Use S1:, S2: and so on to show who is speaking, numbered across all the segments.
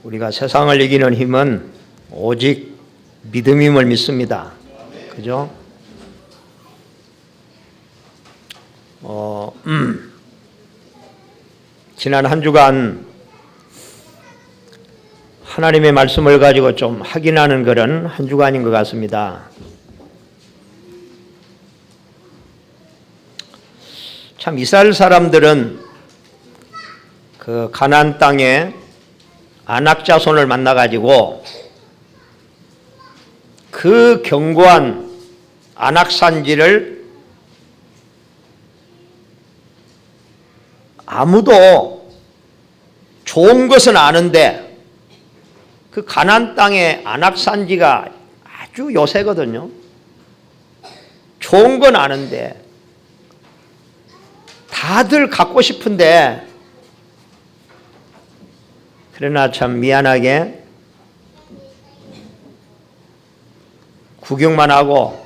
S1: 우리가 세상을 이기는 힘은 오직 믿음임을 믿습니다. 그죠? 지난 한 주간 하나님의 말씀을 가지고 좀 확인하는 그런 한 주간인 것 같습니다. 참 이스라엘 사람들은 그 가나안 땅에 아낙 자손을 만나 가지고 그 견고한 아낙 산지를 아무도 좋은 것은 아는데 그 가나안 땅의 아낙 산지가 아주 요새거든요. 좋은 건 아는데 다들 갖고 싶은데 그러나 참 미안하게 구경만 하고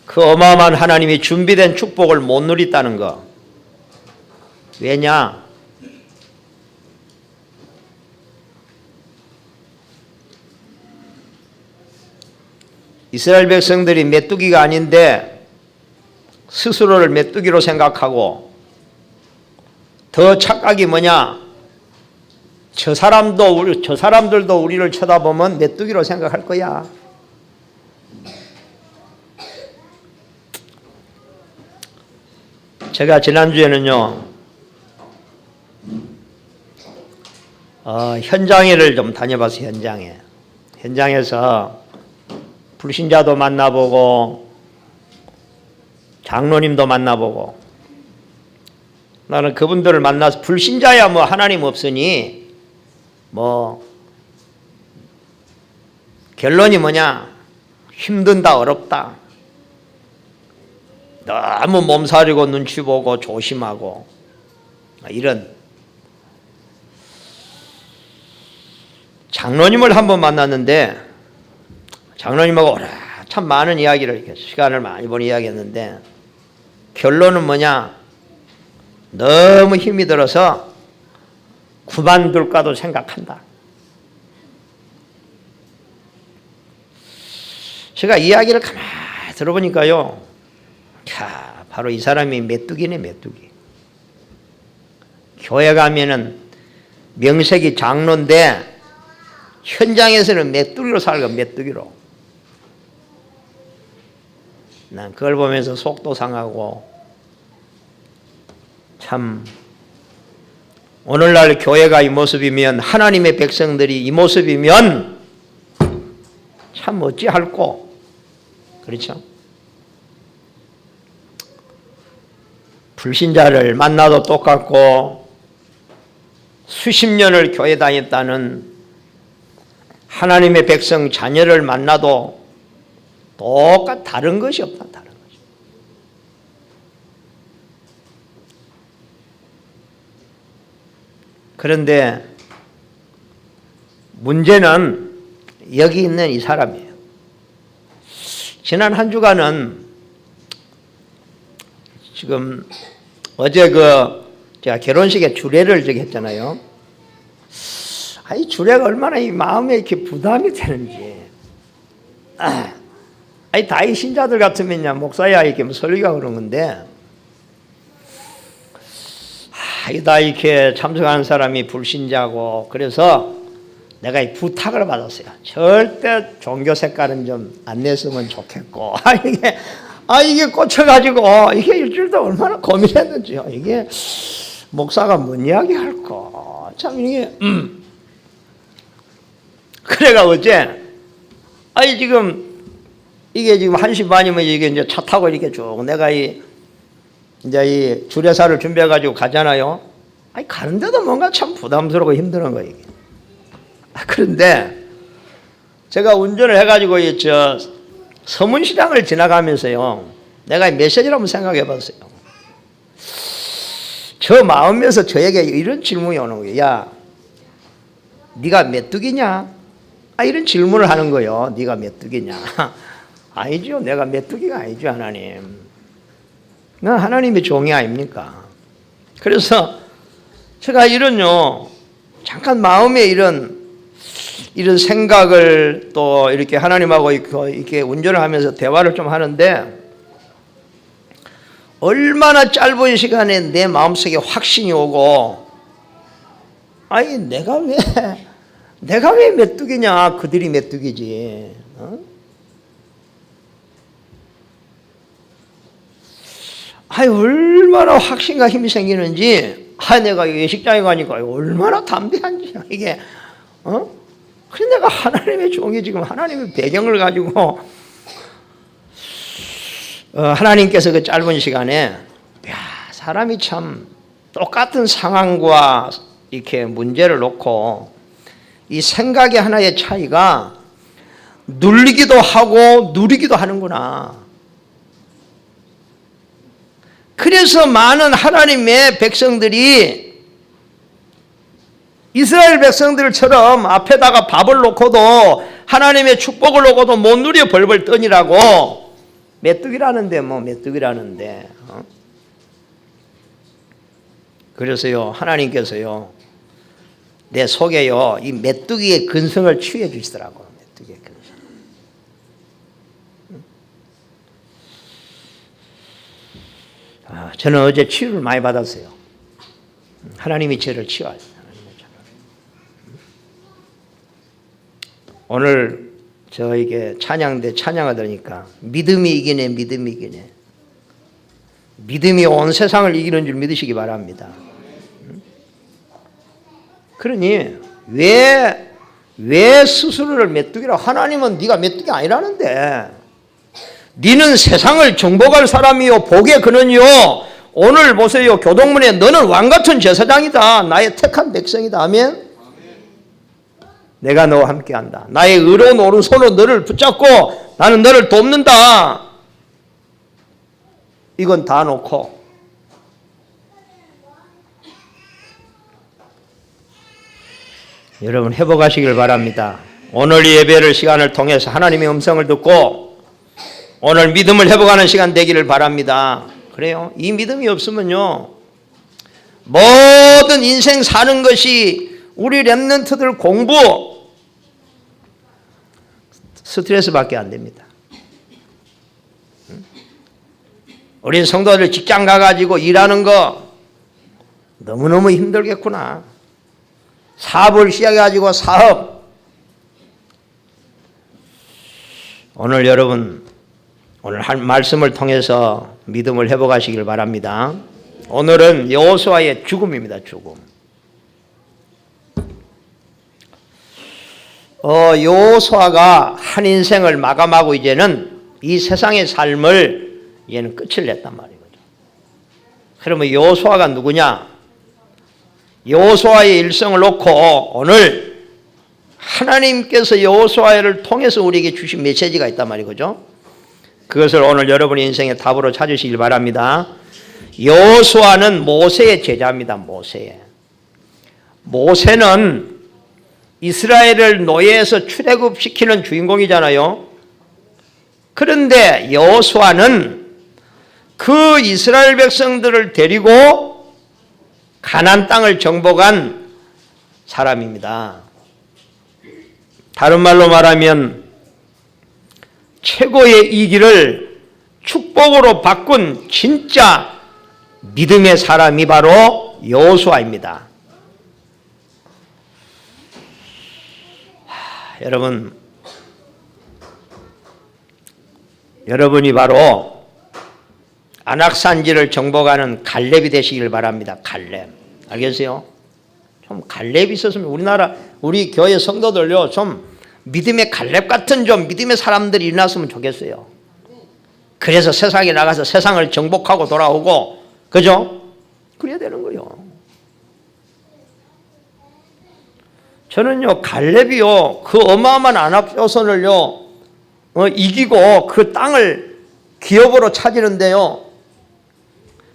S1: 그 어마어마한 하나님이 준비된 축복을 못 누렸다는 거. 왜냐? 이스라엘 백성들이 메뚜기가 아닌데 스스로를 메뚜기로 생각하고 더 착각이 뭐냐? 저 사람들도 우리를 쳐다보면 메뚜기로 생각할 거야. 제가 지난주에는요, 현장에를 좀 다녀봤어요. 현장에서 불신자도 만나보고 장로님도 만나보고 나는 그분들을 만나서 불신자야 뭐 하나님 없으니 뭐 결론이 뭐냐? 힘든다, 어렵다. 너무 몸살이고 눈치 보고 조심하고 이런. 장로님을 한번 만났는데 장로님하고 참 많은 이야기를 이렇게 시간을 많이 보내 이야기했는데 결론은 뭐냐? 너무 힘이 들어서 그만둘까도 생각한다. 제가 이야기를 가만히 들어보니까요, 바로 이 사람이 메뚜기네, 메뚜기. 교회 가면은 명색이 장로인데 현장에서는 메뚜기로 살고 메뚜기로. 난 그걸 보면서 속도 상하고 참 오늘날 교회가 이 모습이면 하나님의 백성들이 이 모습이면 참 어찌할꼬. 그렇죠? 불신자를 만나도 똑같고 수십 년을 교회 다녔다는 하나님의 백성 자녀를 만나도 다른 것이 없다. 다른 것이. 그런데 문제는 여기 있는 이 사람이에요. 지난 한 주간은 지금 어제 제가 결혼식에 주례를 했잖아요. 이 주례가 얼마나 이 마음에 이렇게 부담이 되는지. 다이 신자들 같으면야 목사야 이렇게 뭐 설교가 그런 건데, 다 이렇게 참석하는 사람이 불신자고 그래서 내가 이 부탁을 받았어요. 절대 종교 색깔은 좀 안 냈으면 좋겠고. 이게 꽂혀가지고 이게 일주일도 얼마나 고민했는지요. 이게 목사가 뭔 이야기 할까. 참 이게 그래가 어제 이게 지금 1시 반이면 이게 이제 차 타고 이렇게 쭉 내가 이제 이 주례사를 준비해가지고 가잖아요. 가는데도 뭔가 참 부담스럽고 힘드는 거예요. 이게. 그런데 제가 운전을 해가지고 서문시장을 지나가면서요, 내가 메시지를 한번 생각해 봤어요. 저 마음에서 저에게 이런 질문이 오는 거예요. 야, 네가 메뚜기냐? 이런 질문을 하는 거예요. 네가 메뚜기냐? 아니죠. 내가 메뚜기가 아니죠, 하나님. 난 하나님의 종이 아닙니까? 그래서 제가 이런요, 잠깐 마음에 이런 생각을 또 이렇게 하나님하고 이렇게 운전을 하면서 대화를 좀 하는데 얼마나 짧은 시간에 내 마음속에 확신이 오고 아니 내가 왜 메뚜기냐 그들이 메뚜기지 아니 얼마나 확신과 힘이 생기는지 내가 예식장에 가니까 얼마나 담대한지 이게 그래 내가 하나님의 종이 지금 하나님의 배경을 가지고 하나님께서 그 짧은 시간에 사람이 참 똑같은 상황과 이렇게 문제를 놓고 이 생각의 하나의 차이가 눌리기도 하고 누리기도 하는구나. 그래서 많은 하나님의 백성들이 이스라엘 백성들처럼 앞에다가 밥을 놓고도 하나님의 축복을 놓고도 못 누려 벌벌 떠니라고 메뚜기라는데 메뚜기라는데 그래서요 하나님께서요 내 속에요 이 메뚜기의 근성을 취해 주시더라고요. 메뚜기의 근성. 저는 어제 치유를 많이 받았어요. 하나님이 저를 치유하셨어요. 오늘 저에게 찬양대 찬양을 들으니까 믿음이 이기네 믿음이 이기네 믿음이 온 세상을 이기는 줄 믿으시기 바랍니다. 그러니 왜 스스로를 메뚜기라고 하나님은 네가 메뚜기 아니라는데 너는 세상을 정복할 사람이요 복의 근원이요 오늘 보세요 교동문에 너는 왕같은 제사장이다 나의 택한 백성이다 아멘. 내가 너와 함께한다. 나의 의로운 오른손으로 너를 붙잡고 나는 너를 돕는다. 이건 다 놓고 여러분 회복하시길 바랍니다. 오늘 예배를 시간을 통해서 하나님의 음성을 듣고 오늘 믿음을 회복하는 시간 되기를 바랍니다. 그래요? 이 믿음이 없으면요 모든 인생 사는 것이 우리 렘넌트들 공부 스트레스밖에 안 됩니다. 우리 성도들 직장 가가지고 일하는 거 너무너무 힘들겠구나. 사업을 시작해가지고 사업. 오늘 여러분 오늘 한 말씀을 통해서 믿음을 회복하시길 바랍니다. 오늘은 여호수아의 죽음입니다. 죽음. 여호수아가 한 인생을 마감하고 이제는 이 세상의 삶을 얘는 끝을 냈단 말이거든요. 그러면 여호수아가 누구냐? 여호수아의 일생을 놓고 오늘 하나님께서 여호수아를 통해서 우리에게 주신 메시지가 있단 말이거든요. 그것을 오늘 여러분의 인생의 답으로 찾으시길 바랍니다. 여호수아는 모세의 제자입니다. 모세는 이스라엘을 노예에서 출애굽시키는 주인공이잖아요. 그런데 여호수아는 그 이스라엘 백성들을 데리고 가나안 땅을 정복한 사람입니다. 다른 말로 말하면 최고의 이 길을 축복으로 바꾼 진짜 믿음의 사람이 바로 여호수아입니다. 여러분이 바로 안악산지를 정복하는 갈렙이 되시길 바랍니다. 갈렙. 알겠어요? 좀 갈렙이 있었으면 우리 교회 성도들요, 좀 믿음의 갈렙 같은 좀 믿음의 사람들이 일어났으면 좋겠어요. 그래서 세상에 나가서 세상을 정복하고 돌아오고, 그죠? 그래야 되는 거예요. 저는요, 갈렙이요, 그 어마어마한 안악조선을요, 이기고 그 땅을 기업으로 차지는데요,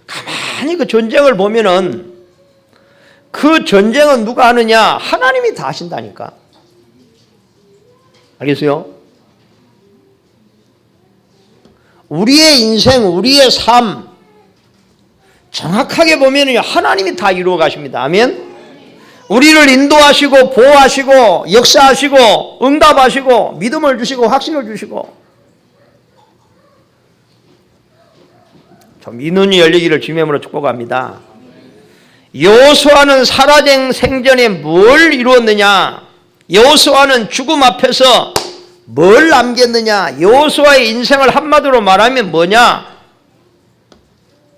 S1: 가만히 그 전쟁을 보면은 그 전쟁은 누가 하느냐? 하나님이 다 하신다니까. 알겠어요? 우리의 인생, 우리의 삶, 정확하게 보면은 하나님이 다 이루어 가십니다. 아멘? 우리를 인도하시고 보호하시고 역사하시고 응답하시고 믿음을 주시고 확신을 주시고 좀 이 눈이 열리기를 주님으로 축복합니다. 여호수아는 살아쟁 생전에 뭘 이루었느냐? 여호수아는 죽음 앞에서 뭘 남겼느냐? 여호수아의 인생을 한마디로 말하면 뭐냐?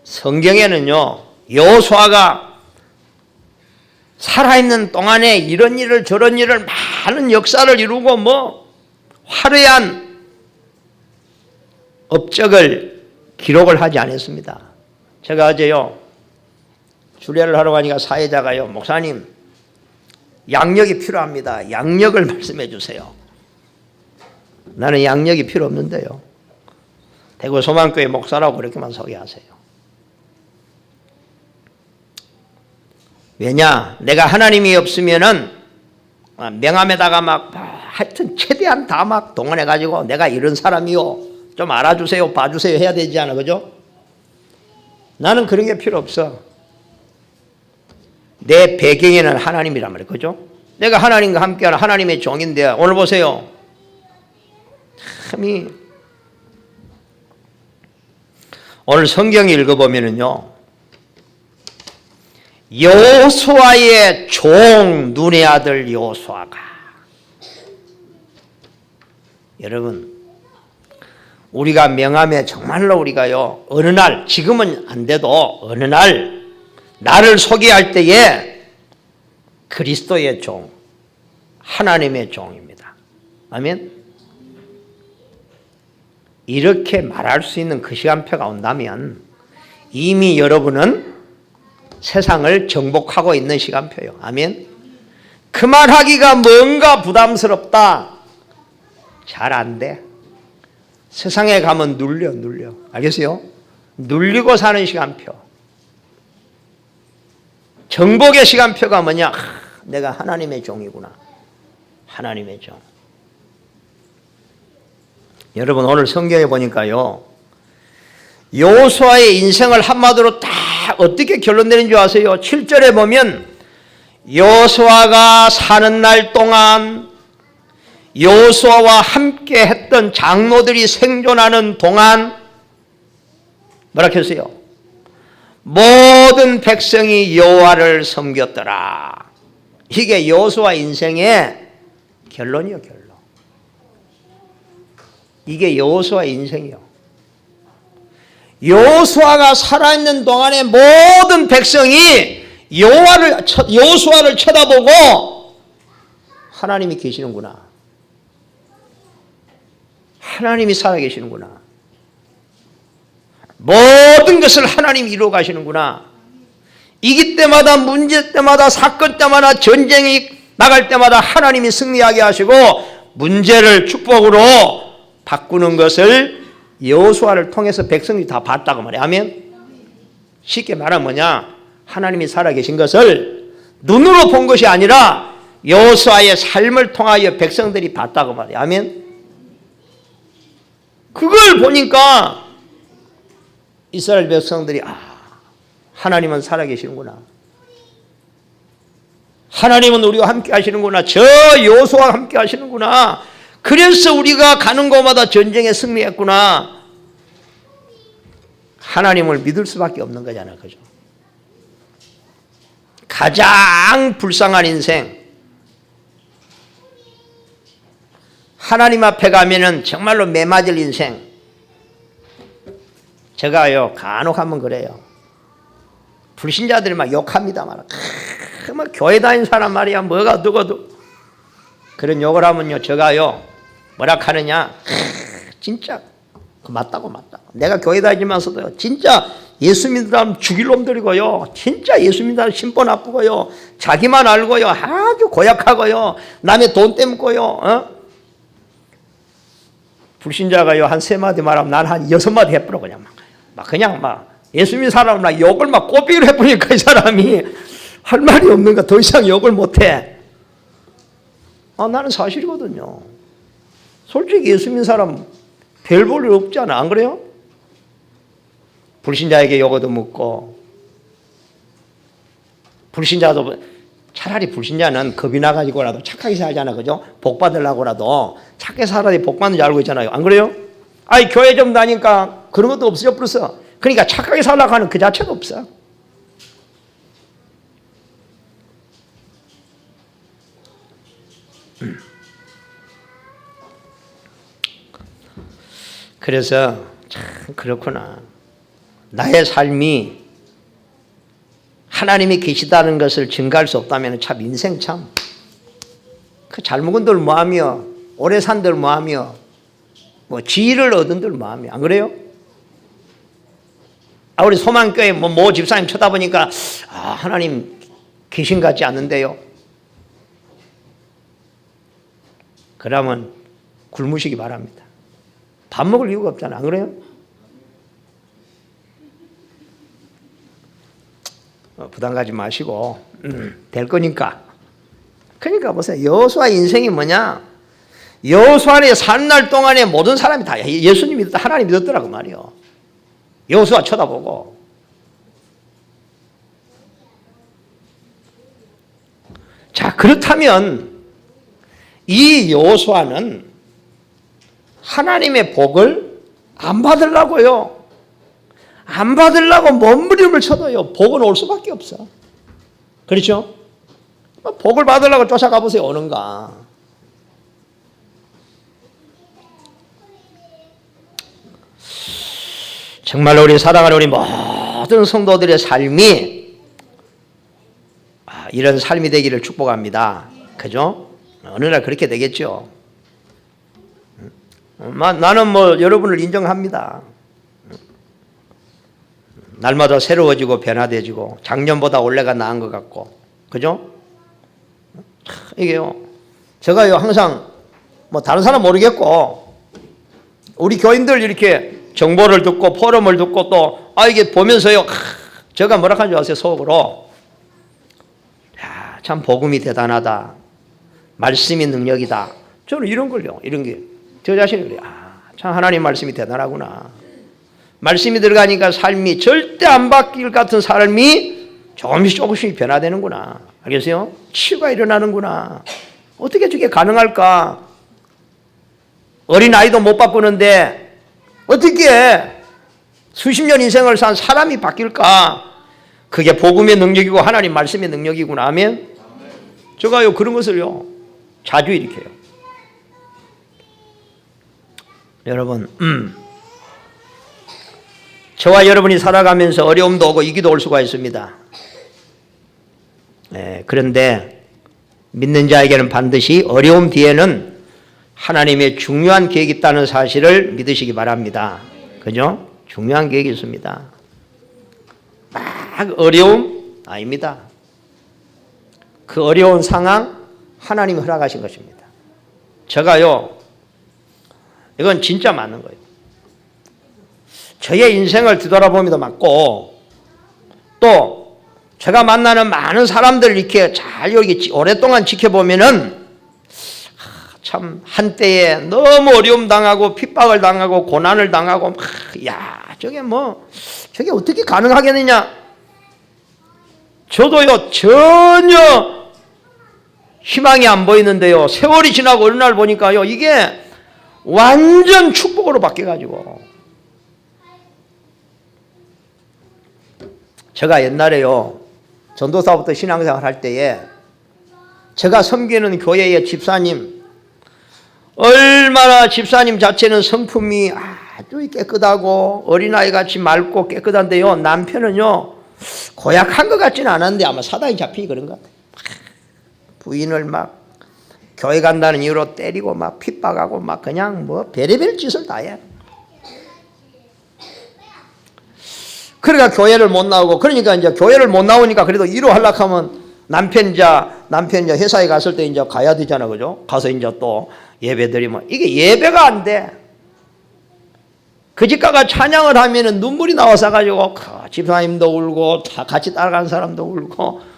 S1: 성경에는요, 여호수아가 살아있는 동안에 이런 일을 저런 일을 많은 역사를 이루고 화려한 업적을 기록을 하지 않았습니다. 제가 어제요, 주례를 하러 가니까 사회자가요, 목사님 양력이 필요합니다. 양력을 말씀해 주세요. 나는 양력이 필요 없는데요. 대구 소망교회 목사라고 그렇게만 소개하세요. 왜냐? 내가 하나님이 없으면은 명함에다가 하여튼 최대한 다 동원해가지고 내가 이런 사람이요, 좀 알아주세요, 봐주세요 해야 되지 않아, 그죠? 나는 그런 게 필요 없어. 내 배경에는 하나님이란 말이에요, 그죠? 내가 하나님과 함께하는 하나님의 종인데 오늘 보세요. 참이 오늘 성경 읽어보면은요, 여호수아의 종 눈의 아들 여호수아가, 여러분 우리가 명함에 정말로 우리가요, 어느 날, 지금은 안 돼도 어느 날 나를 소개할 때에 그리스도의 종, 하나님의 종입니다. 아멘. 이렇게 말할 수 있는 그 시간표가 온다면 이미 여러분은 세상을 정복하고 있는 시간표예요. 아멘. 그 말하기가 뭔가 부담스럽다. 잘 안 돼. 세상에 가면 눌려. 알겠어요? 눌리고 사는 시간표. 정복의 시간표가 뭐냐? 내가 하나님의 종이구나. 하나님의 종. 여러분 오늘 성경에 보니까요, 여호수아의 인생을 한마디로 다 어떻게 결론 내린 줄 아세요? 7절에 보면 여호수아가 사는 날 동안 여호수아와 함께 했던 장로들이 생존하는 동안 뭐라 했어요? 모든 백성이 여호와를 섬겼더라. 이게 여호수아 인생의 결론이요, 결론. 이게 여호수아 인생이요. 여호수아가 살아있는 동안에 모든 백성이 여호수아를 쳐다보고 하나님이 계시는구나. 하나님이 살아계시는구나. 모든 것을 하나님이 이루어 가시는구나. 이기 때마다, 문제 때마다, 사건 때마다, 전쟁이 나갈 때마다 하나님이 승리하게 하시고 문제를 축복으로 바꾸는 것을 여호수아를 통해서 백성이 다 봤다고 말이에요. 아멘. 쉽게 말하면 뭐냐? 하나님이 살아계신 것을 눈으로 본 것이 아니라 여호수아의 삶을 통하여 백성들이 봤다고 말이에요. 아멘. 그걸 보니까 이스라엘 백성들이 하나님은 살아계시는구나. 하나님은 우리와 함께 하시는구나. 저 여호수아와 함께 하시는구나. 그래서 우리가 가는 곳마다 전쟁에 승리했구나. 하나님을 믿을 수밖에 없는 거잖아요. 그죠? 가장 불쌍한 인생. 하나님 앞에 가면은 정말로 매맞을 인생. 제가요, 간혹 하면 그래요. 불신자들이 막 욕합니다. 막 교회 다니는 사람 말이야, 뭐가 누구도. 그런 욕을 하면요, 제가요, 뭐라 하느냐. 진짜, 맞다고. 내가 교회 다니면서도요, 진짜 예수 믿는 사람 죽일 놈들이고요. 진짜 예수 믿는 사람 심보 나쁘고요. 자기만 알고요. 아주 고약하고요. 남의 돈 떼먹고요. 불신자가요, 한 3마디 말하면 난 한 6마디 해버려. 그냥 예수 믿는 사람은 욕을 꼬비로 해버리니까 이 사람이 할 말이 없는가, 더 이상 욕을 못해. 나는 사실이거든요. 솔직히 예수 믿는 사람 별 볼 일 없잖아. 안 그래요? 불신자에게 욕 얻어먹고, 불신자도 차라리 불신자는 겁이 나가지고라도 착하게 살잖아, 그죠? 복 받으려고라도 착하게 살아야 복 받는 줄 알고 있잖아요. 안 그래요? 아니 교회 좀 다니까 그런 것도 없어져 버렸어. 그러니까 착하게 살려고 하는 그 자체도 없어. 그래서 참 그렇구나. 나의 삶이 하나님이 계시다는 것을 증가할 수 없다면 참 인생 참 그 잘 먹은들 뭐하며 오래 산들 뭐하며 뭐 지위를 얻은들 뭐하며 안 그래요? 우리 소망교회 모 집사님 쳐다보니까 하나님 계신 것 같지 않는데요. 그러면 굶으시기 바랍니다. 밥 먹을 이유가 없잖아. 안 그래요? 부담 가지 마시고 될 거니까. 그러니까 보세요. 여호수아 인생이 뭐냐? 여호수아의 사는 날 동안에 모든 사람이 다 예수님 믿었다, 하나님 믿었더라고 말이요. 여호수아 쳐다보고. 자, 그렇다면 이 여호수아는 하나님의 복을 안 받으려고요. 안 받으려고 몸부림을 쳐도요. 복은 올 수밖에 없어. 그렇죠? 복을 받으려고 쫓아가 보세요. 오는가. 정말 우리 사랑하는 우리 모든 성도들의 삶이 이런 삶이 되기를 축복합니다. 그죠? 어느 날 그렇게 되겠죠. 나는 뭐 여러분을 인정합니다. 날마다 새로워지고 변화되지고 작년보다 올해가 나은 것 같고, 그죠? 이게요. 제가요 항상 뭐 다른 사람 모르겠고 우리 교인들 이렇게 정보를 듣고 포럼을 듣고 또 이게 보면서요 제가 뭐라 하는 줄 아세요? 속으로 야, 참 복음이 대단하다. 말씀이 능력이다. 저는 이런 걸요. 이런 게 저 자신이 그래요. 참 하나님 말씀이 대단하구나. 말씀이 들어가니까 삶이 절대 안 바뀔 같은 삶이 조금씩 변화되는구나. 알겠어요? 치유가 일어나는구나. 어떻게 저게 가능할까? 어린아이도 못 바꾸는데 어떻게 수십 년 인생을 산 사람이 바뀔까? 그게 복음의 능력이고 하나님 말씀의 능력이구나 하면 제가요 그런 것을요 자주 일으켜요. 여러분 저와 여러분이 살아가면서 어려움도 오고 위기도 올 수가 있습니다. 그런데 믿는 자에게는 반드시 어려움 뒤에는 하나님의 중요한 계획이 있다는 사실을 믿으시기 바랍니다. 그죠? 중요한 계획이 있습니다. 막 어려움? 아닙니다. 그 어려운 상황 하나님이 허락하신 것입니다. 제가요 이건 진짜 맞는 거예요. 저의 인생을 뒤돌아보면도 맞고 또 제가 만나는 많은 사람들을 이렇게 잘 여기 오랫동안 지켜보면은 참 한때에 너무 어려움 당하고 핍박을 당하고 고난을 당하고 저게 어떻게 가능하겠느냐. 저도요 전혀 희망이 안 보이는데요 세월이 지나고 어느 날 보니까요 이게 완전 축복으로 바뀌어가지고 제가 옛날에요 전도사부터 신앙생활 할 때에 제가 섬기는 교회의 집사님 얼마나 집사님 자체는 성품이 아주 깨끗하고 어린아이같이 맑고 깨끗한데요 남편은요 고약한 것 같지는 않았는데 아마 사단이 잡히니 그런 것 같아요. 부인을 막 교회 간다는 이유로 때리고 막 핍박하고 막 그냥 뭐 별의별 짓을 다 해. 그러니까 교회를 못 나오고 그러니까 이제 교회를 못 나오니까 그래도 위로하려고 하면 남편 이제 회사에 갔을 때 이제 가야 되잖아. 그죠? 가서 이제 또 예배 드리면 이게 예배가 안 돼. 그 집 가가 찬양을 하면은 눈물이 나와서 가지고 집사님도 울고 다 같이 따라가는 사람도 울고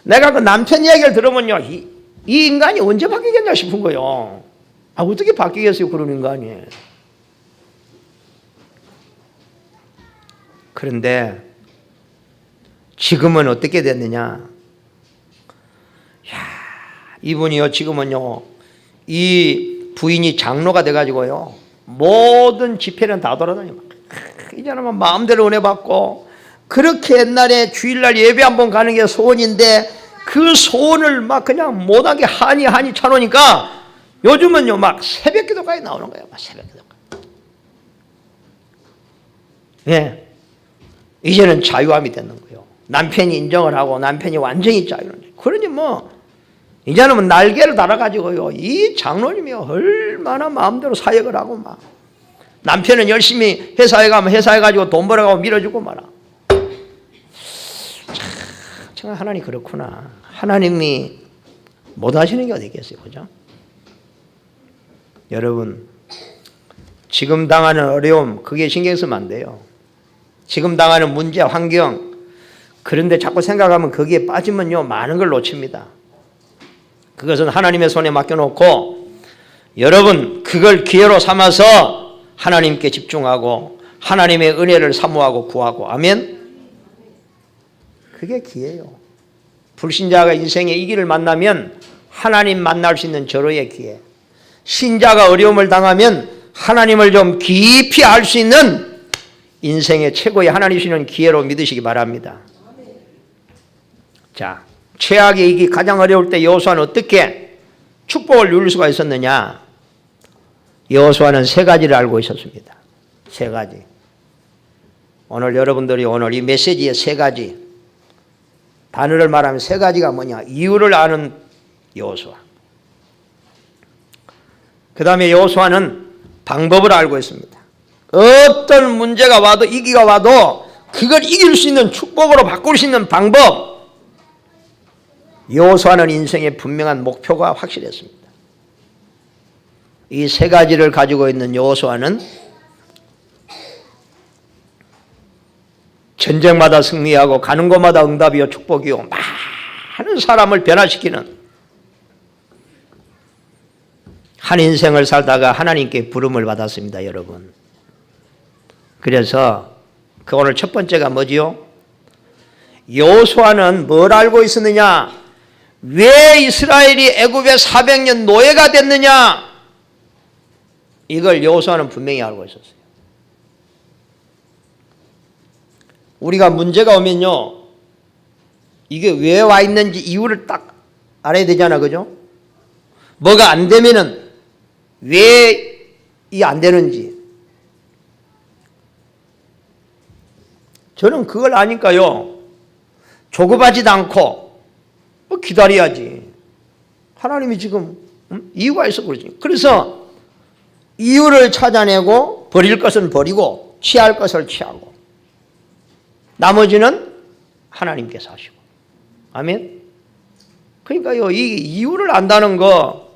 S1: 내가 그 남편 이야기를 들으면요 이 인간이 언제 바뀌겠냐 싶은 거예요. 어떻게 바뀌겠어요 그런 인간이. 그런데 지금은 어떻게 됐느냐? 이분이요, 지금은요, 이 부인이 장로가 돼가지고요, 모든 집회는 다 돌아다녀. 이제는 마음대로 은혜 받고, 그렇게 옛날에 주일날 예배 한번 가는 게 소원인데, 그 소원을 막 그냥 못하게 한이 차놓으니까, 요즘은요, 막 새벽 기도까지 나오는 거예요. 막 새벽 기도까지. 예. 이제는 자유함이 되는 거예요. 남편이 인정을 하고, 남편이 완전히 자유는. 그러니 뭐, 이제는 날개를 달아가지고요, 이 장로님이 얼마나 마음대로 사역을 하고 막, 남편은 열심히 회사에 가면 회사에 가지고 돈 벌어가고 밀어주고 말아. 참 하나님 그렇구나. 하나님이 못 하시는 게 어디 있겠어요, 그죠? 여러분, 지금 당하는 어려움, 그게 신경 쓰면 안 돼요. 지금 당하는 문제, 환경, 그런데 자꾸 생각하면 거기에 빠지면요, 많은 걸 놓칩니다. 그것은 하나님의 손에 맡겨놓고 여러분 그걸 기회로 삼아서 하나님께 집중하고 하나님의 은혜를 사모하고 구하고, 아멘. 그게 기회예요. 불신자가 인생의 이 길을 만나면 하나님 만날 수 있는 절호의 기회, 신자가 어려움을 당하면 하나님을 좀 깊이 알 수 있는 인생의 최고의 하나님 주시는 기회로 믿으시기 바랍니다. 자, 최악의 이기 가장 어려울 때 여호수아는 어떻게 축복을 누릴 수가 있었느냐? 여호수아는 세 가지를 알고 있었습니다. 세 가지. 오늘 여러분들이 오늘 이 메시지의 세 가지 단어를 말하면 세 가지가 뭐냐? 이유를 아는 여호수아. 그 다음에 여호수아는 방법을 알고 있습니다. 어떤 문제가 와도 이기가 와도 그걸 이길 수 있는 축복으로 바꿀 수 있는 방법. 여호수아는 인생의 분명한 목표가 확실했습니다. 이 세 가지를 가지고 있는 여호수아는 전쟁마다 승리하고 가는 곳마다 응답이요 축복이요 많은 사람을 변화시키는 한 인생을 살다가 하나님께 부름을 받았습니다, 여러분. 그래서 그 오늘 첫 번째가 뭐지요? 여호수아는 뭘 알고 있었느냐? 왜 이스라엘이 애굽의 400년 노예가 됐느냐? 이걸 여호수아는 분명히 알고 있었어요. 우리가 문제가 오면요, 이게 왜 와 있는지 이유를 딱 알아야 되잖아, 그죠? 뭐가 안 되면은 왜 이 안 되는지. 저는 그걸 아니까요, 조급하지도 않고 뭐 기다려야지. 하나님이 지금 이유가 있어 그러지. 그래서 이유를 찾아내고 버릴 것은 버리고 취할 것을 취하고 나머지는 하나님께서 하시고. 아멘. 그러니까요, 이 이유를 안다는 거.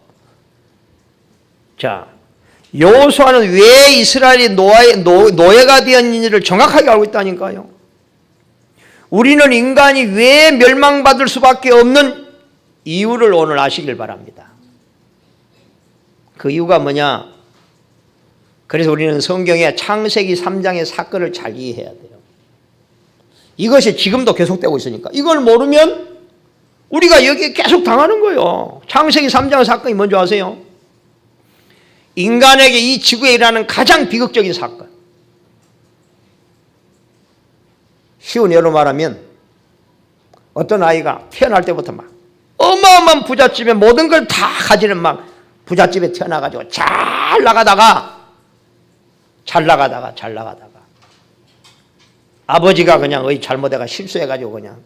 S1: 자, 여호수아는 왜 이스라엘이 노예가 되었는지를 정확하게 알고 있다니까요. 우리는 인간이 왜 멸망받을 수밖에 없는 이유를 오늘 아시길 바랍니다. 그 이유가 뭐냐? 그래서 우리는 성경의 창세기 3장의 사건을 잘 이해해야 돼요. 이것이 지금도 계속되고 있으니까. 이걸 모르면 우리가 여기에 계속 당하는 거예요. 창세기 3장의 사건이 뭔지 아세요? 인간에게 이 지구에 일어나는 가장 비극적인 사건. 쉬운 예로 말하면 어떤 아이가 태어날 때부터 막 어마어마한 부잣집에 모든 걸 다 가지는 막 부잣집에 태어나가지고 잘 나가다가 아버지가 그냥 잘못해가 실수해가지고 그냥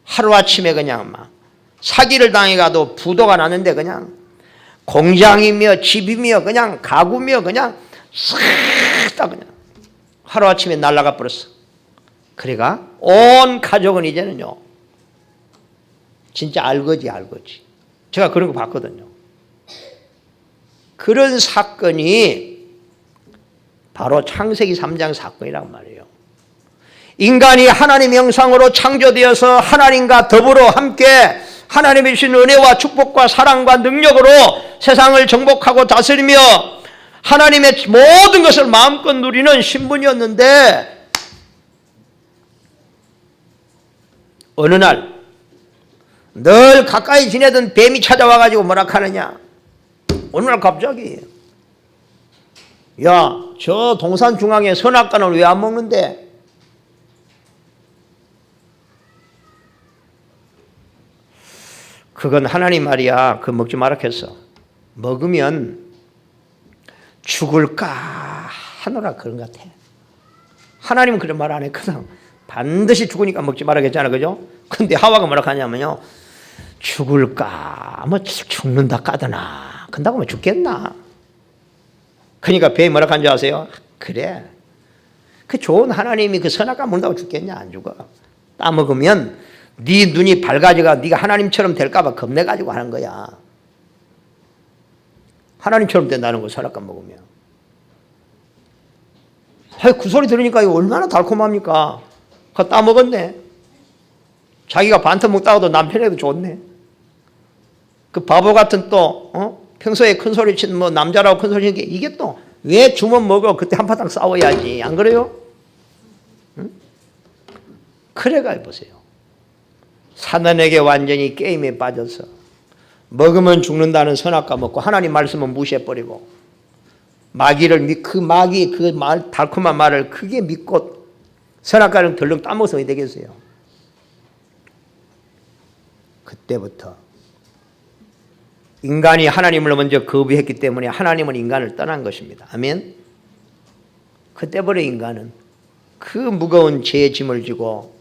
S1: 하루아침에 그냥 막 사기를 당해가도 부도가 나는데 그냥 공장이며 집이며 그냥 가구며 그냥 싹 다 그냥 하루아침에 날아가 버렸어. 그래가 온 가족은 이제는요 진짜 알거지. 제가 그런 거 봤거든요. 그런 사건이 바로 창세기 3장 사건이란 말이에요. 인간이 하나님 형상으로 창조되어서 하나님과 더불어 함께 하나님의 주신 은혜와 축복과 사랑과 능력으로 세상을 정복하고 다스리며 하나님의 모든 것을 마음껏 누리는 신분이었는데 어느 날 늘 가까이 지내던 뱀이 찾아와가지고 뭐라 하느냐. 어느 날 갑자기 야, 저 동산 중앙에 선악과는 왜 안 먹는데? 그건 하나님 말이야. 그거 먹지 마라 했어. 먹으면 죽을까 하노라 그런 것 같아. 하나님은 그런 말 안 했거든. 반드시 죽으니까 먹지 말라 했잖아. 그죠? 근데 하와가 뭐라 하냐면요. 죽을까? 뭐 죽는다 까드나. 근다고 뭐 죽겠나? 그러니까 뱀이 뭐라 한지 아세요? 그래. 그 좋은 하나님이 그 선악과 먹는다고 죽겠냐? 안 죽어. 따먹으면 네 눈이 밝아져가 네가 하나님처럼 될까 봐 겁내가지고 하는 거야. 하나님처럼 된다는 거 선악과 먹으면. 그 소리 들으니까 이거 얼마나 달콤합니까? 그거 따먹었네. 자기가 반터 먹다가도 남편에도 좋네. 그 바보 같은 또 평소에 큰 소리 치는 뭐 남자라고 큰 소리 치는 게 이게 또 왜 주면 먹어? 그때 한바탕 싸워야지. 안 그래요? 응? 그래가 보세요. 사단에게 완전히 게임에 빠져서 먹으면 죽는다는 선악과 먹고 하나님 말씀은 무시해버리고 마귀를 그 마귀 그 말 달콤한 말을 크게 믿고 선악과를 덜렁 따먹어서 되겠어요. 그때부터 인간이 하나님을 먼저 거부했기 때문에 하나님은 인간을 떠난 것입니다. 아멘. 그때부터 인간은 그 무거운 죄의 짐을 지고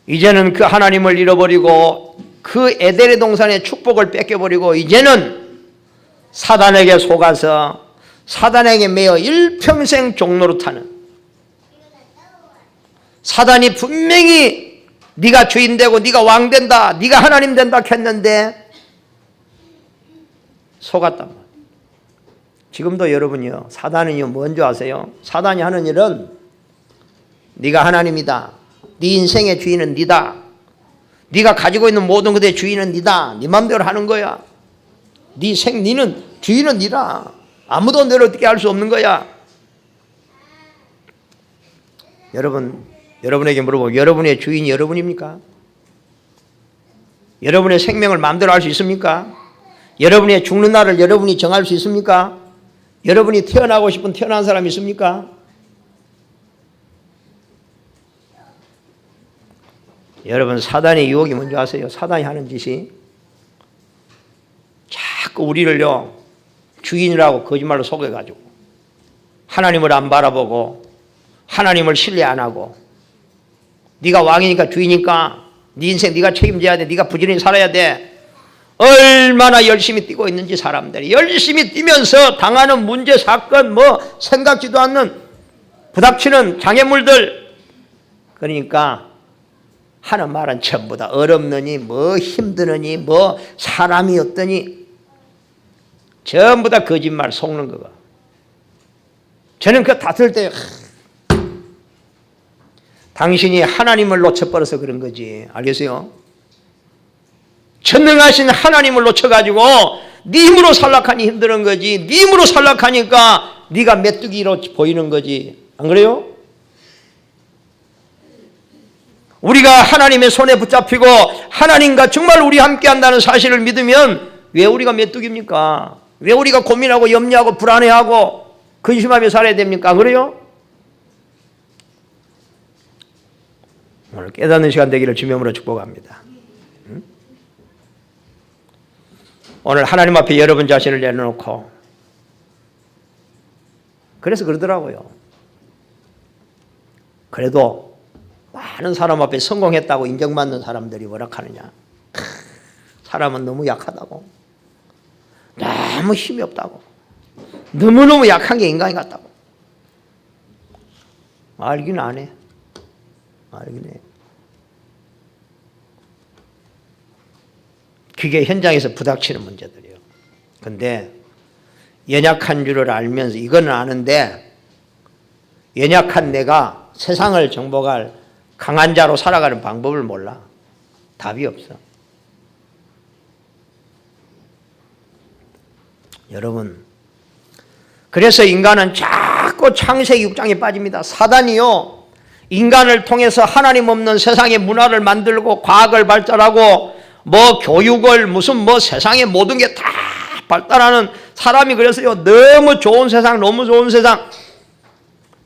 S1: 이제는 그 하나님을 잃어버리고 그 에덴의 동산의 축복을 뺏겨버리고 이제는 사단에게 속아서 사단에게 매여 일평생 종로로 타는 사단이 분명히 네가 주인 되고 네가 왕 된다 네가 하나님 된다 했는데 속았단 말이에요. 지금도 여러분이요 사단은요 뭔지 아세요? 사단이 하는 일은 네가 하나님이다. 네 인생의 주인은 네다. 네가 가지고 있는 모든 것의 주인은 네다. 네 맘대로 하는 거야. 너는 주인은 네다. 아무도 너를 어떻게 할 수 없는 거야. 여러분에게 물어보고 여러분의 주인이 여러분입니까? 여러분의 생명을 마음대로 할 수 있습니까? 여러분의 죽는 날을 여러분이 정할 수 있습니까? 여러분이 태어나고 싶은 태어난 사람이 있습니까? 여러분 사단의 유혹이 뭔지 아세요? 사단이 하는 짓이 자꾸 우리를요 주인이라고 거짓말로 속여가지고 하나님을 안 바라보고 하나님을 신뢰 안 하고 네가 왕이니까 주인이니까 네 인생 네가 책임져야 돼. 네가 부지런히 살아야 돼. 얼마나 열심히 뛰고 있는지 사람들이 열심히 뛰면서 당하는 문제 사건 뭐 생각지도 않는 부닥치는 장애물들 그러니까 하는 말은 전부 다 어렵느니 뭐 힘드느니 뭐 사람이 어떠니 전부 다 거짓말 속는 거가. 저는 그거 다 들을 때 당신이 하나님을 놓쳐버려서 그런 거지. 알겠어요? 전능하신 하나님을 놓쳐가지고 네 힘으로 살락하니 힘드는 거지. 네 힘으로 살락하니까 네가 메뚜기로 보이는 거지. 안 그래요? 우리가 하나님의 손에 붙잡히고 하나님과 정말 우리 함께 한다는 사실을 믿으면 왜 우리가 메뚜기입니까? 왜 우리가 고민하고 염려하고 불안해하고 근심하며 살아야 됩니까? 안 그래요? 오늘 깨닫는 시간 되기를 주님으로 축복합니다. 오늘 하나님 앞에 여러분 자신을 내려놓고 그래서 그러더라고요. 그래도 많은 사람 앞에 성공했다고 인정받는 사람들이 뭐라 하느냐. 사람은 너무 약하다고. 너무 힘이 없다고. 너무너무 약한 게 인간이 같다고. 알긴 안 해. 알긴 해. 그게 현장에서 부닥치는 문제들이에요. 근데 연약한 줄을 알면서 이거는 아는데 연약한 내가 세상을 정복할 강한 자로 살아가는 방법을 몰라. 답이 없어. 여러분, 그래서 인간은 자꾸 창세기 6장에 빠집니다. 사단이요 인간을 통해서 하나님 없는 세상의 문화를 만들고 과학을 발달하고 뭐 교육을 무슨 뭐 세상의 모든 게 다 발달하는 사람이 그래서요 너무 좋은 세상, 너무 좋은 세상,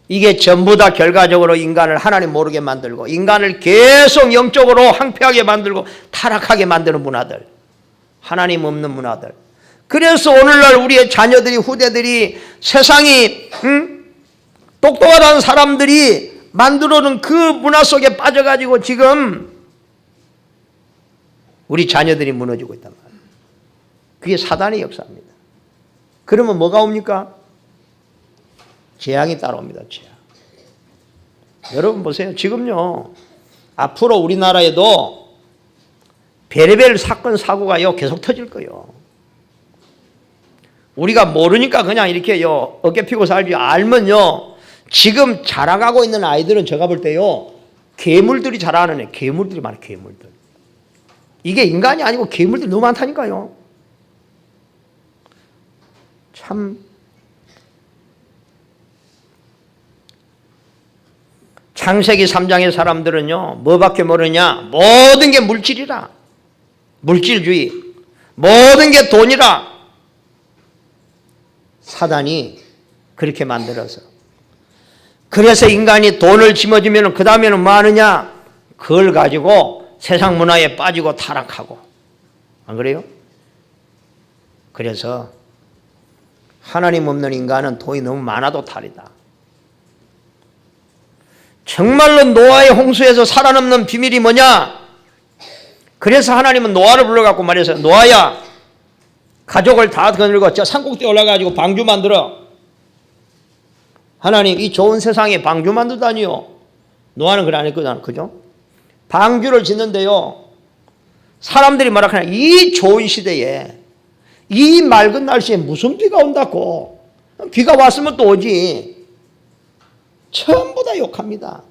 S1: 이게 전부 다 결과적으로 인간을 하나님 모르게 만들고 인간을 계속 영적으로 황폐하게 만들고 타락하게 만드는 문화들, 하나님 없는 문화들. 그래서 오늘날 우리의 자녀들이, 후대들이 세상이 똑똑하다는 사람들이 만들어놓은 그 문화 속에 빠져가지고 지금 우리 자녀들이 무너지고 있단 말이에요. 그게 사단의 역사입니다. 그러면 뭐가 옵니까? 재앙이 따라옵니다. 재앙. 여러분 보세요. 지금요 앞으로 우리나라에도 별의별 사건 사고가요 계속 터질 거예요. 우리가 모르니까 그냥 이렇게요 어깨 피고 살지, 알면요 지금 자라가고 있는 아이들은 제가 볼 때요 괴물들이 자라는 애, 괴물들이 많아요. 괴물들. 이게 인간이 아니고 괴물들이 너무 많다니까요. 참 창세기 3장의 사람들은요 뭐밖에 모르냐, 모든 게 물질이라, 물질주의, 모든 게 돈이라. 사단이 그렇게 만들어서, 그래서 인간이 돈을 짊어지면 그 다음에는 뭐 하느냐, 그걸 가지고 세상 문화에 빠지고 타락하고, 안 그래요? 그래서 하나님 없는 인간은 돈이 너무 많아도 탈이다. 정말로 노아의 홍수에서 살아남는 비밀이 뭐냐? 그래서 하나님은 노아를 불러갖고 말해서, 노아야 가족을 다 거느리고 저 산꼭대에 올라가지고 방주 만들어. 하나님 이 좋은 세상에 방주 만들다니요. 노아는 그래 안 했거든, 그죠? 방주를 짓는데요 사람들이 뭐라 하냐, 이 좋은 시대에 이 맑은 날씨에 무슨 비가 온다고. 비가 왔으면 또 오지. 전부 다 욕합니다.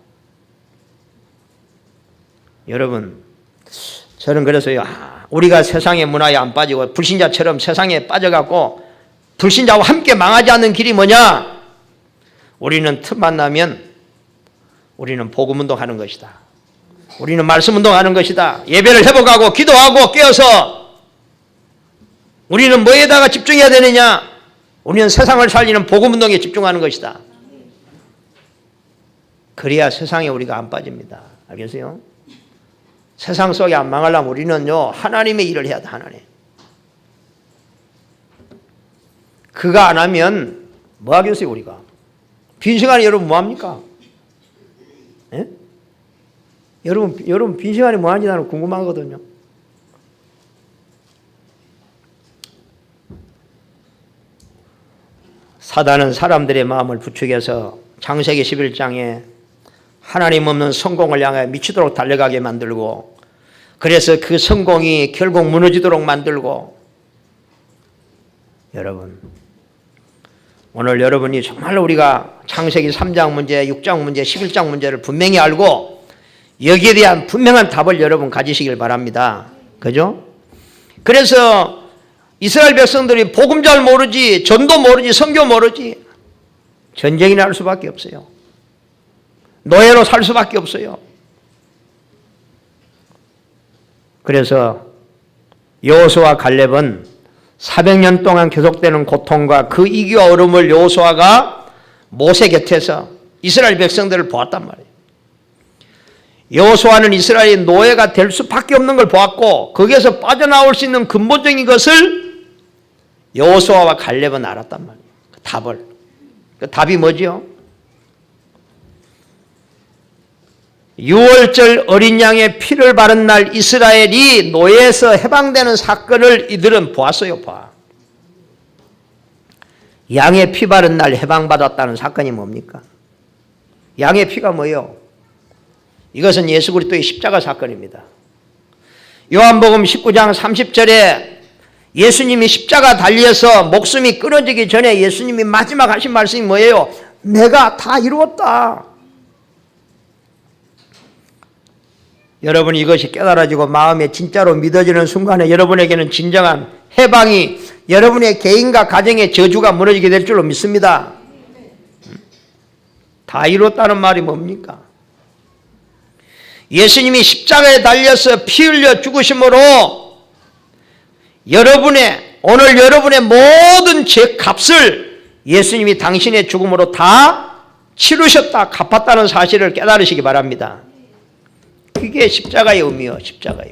S1: 여러분, 저는 그래서요 우리가 세상의 문화에 안 빠지고 불신자처럼 세상에 빠져갖고 불신자와 함께 망하지 않는 길이 뭐냐? 우리는 틈만 나면 우리는 복음운동하는 것이다. 우리는 말씀운동하는 것이다. 예배를 회복하고 기도하고 깨어서 우리는 뭐에다가 집중해야 되느냐? 우리는 세상을 살리는 복음운동에 집중하는 것이다. 그래야 세상에 우리가 안 빠집니다. 알겠어요? 세상 속에 안 망하려면 우리는요 하나님의 일을 해야 돼. 하나님. 그거 안 하면 뭐 하겠어요 우리가? 빈 시간에 여러분 뭐 합니까? 예? 여러분 빈 시간에 뭐 하는지 나는 궁금하거든요. 사단은 사람들의 마음을 부추겨서 창세기 11장에 하나님 없는 성공을 향해 미치도록 달려가게 만들고, 그래서 그 성공이 결국 무너지도록 만들고. 여러분, 오늘 여러분이 정말 우리가 창세기 3장 문제, 6장 문제, 11장 문제를 분명히 알고 여기에 대한 분명한 답을 여러분 가지시길 바랍니다. 그죠? 그래서 이스라엘 백성들이 복음 잘 모르지, 전도 모르지, 선교 모르지, 전쟁이 날 수밖에 없어요. 노예로 살 수밖에 없어요. 그래서 여호수아와 갈렙은 400년 동안 계속되는 고통과 그 이기와 어려움을 여호수아가 모세 곁에서 이스라엘 백성들을 보았단 말이에요. 여호수아는 이스라엘의 노예가 될 수밖에 없는 걸 보았고, 거기에서 빠져나올 수 있는 근본적인 것을 여호수아와 갈렙은 알았단 말이에요. 그 답을. 그 답이 뭐지요? 6월절 어린 양의 피를 바른 날 이스라엘이 노예에서 해방되는 사건을 이들은 보았어요. 봐. 양의 피 바른 날 해방받았다는 사건이 뭡니까? 양의 피가 뭐예요? 이것은 예수 그리스도의 십자가 사건입니다. 요한복음 19장 30절에 예수님이 십자가 달려서 목숨이 끊어지기 전에 예수님이 마지막 하신 말씀이 뭐예요? 내가 다 이루었다. 여러분, 이것이 깨달아지고 마음에 진짜로 믿어지는 순간에 여러분에게는 진정한 해방이, 여러분의 개인과 가정의 저주가 무너지게 될 줄로 믿습니다. 다 이뤘다는 말이 뭡니까? 예수님이 십자가에 달려서 피 흘려 죽으심으로 오늘 여러분의 모든 죄 값을 예수님이 당신의 죽음으로 다 치르셨다, 갚았다는 사실을 깨달으시기 바랍니다. 그게 십자가의 의미요, 십자가요.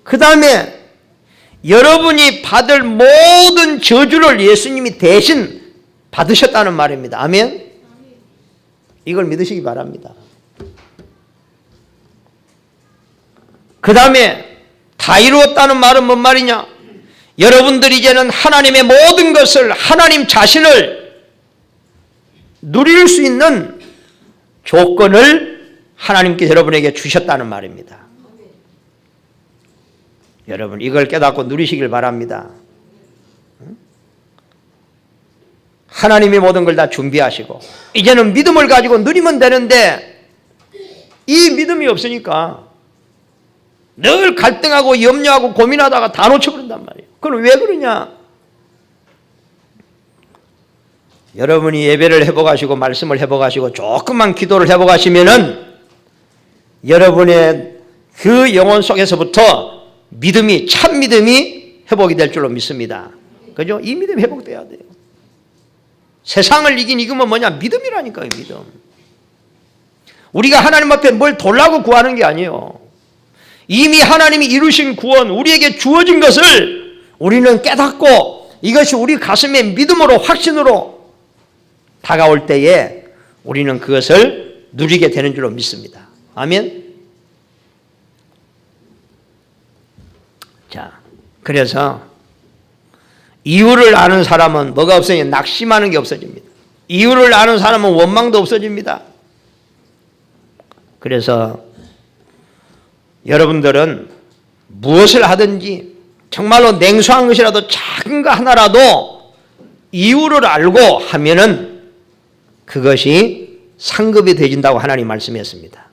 S1: 그 다음에 여러분이 받을 모든 저주를 예수님이 대신 받으셨다는 말입니다. 아멘? 이걸 믿으시기 바랍니다. 그 다음에 다 이루었다는 말은 뭔 말이냐? 여러분들이 이제는 하나님의 모든 것을, 하나님 자신을 누릴 수 있는 조건을 하나님께서 여러분에게 주셨다는 말입니다. 여러분 이걸 깨닫고 누리시길 바랍니다. 하나님이 모든 걸 다 준비하시고 이제는 믿음을 가지고 누리면 되는데 이 믿음이 없으니까 늘 갈등하고 염려하고 고민하다가 다 놓쳐버린단 말이에요. 그럼 왜 그러냐? 여러분이 예배를 해보가시고 말씀을 해보가시고 조금만 기도를 해보가시면은 여러분의 그 영혼 속에서부터 믿음이, 참 믿음이 회복이 될 줄로 믿습니다. 그죠? 이 믿음이 회복돼야 돼요. 세상을 이긴 이금은 뭐냐? 믿음이라니까요, 믿음. 우리가 하나님 앞에 뭘 돌라고 구하는 게 아니에요. 이미 하나님이 이루신 구원, 우리에게 주어진 것을 우리는 깨닫고 이것이 우리 가슴에 믿음으로, 확신으로 다가올 때에 우리는 그것을 누리게 되는 줄로 믿습니다. 아멘? 자, 그래서 이유를 아는 사람은 뭐가 없어지냐? 낙심하는 게 없어집니다. 이유를 아는 사람은 원망도 없어집니다. 그래서 여러분들은 무엇을 하든지 정말로 냉소한 것이라도 작은 거 하나라도 이유를 알고 하면은 그것이 상급이 되어진다고 하나님 말씀했습니다.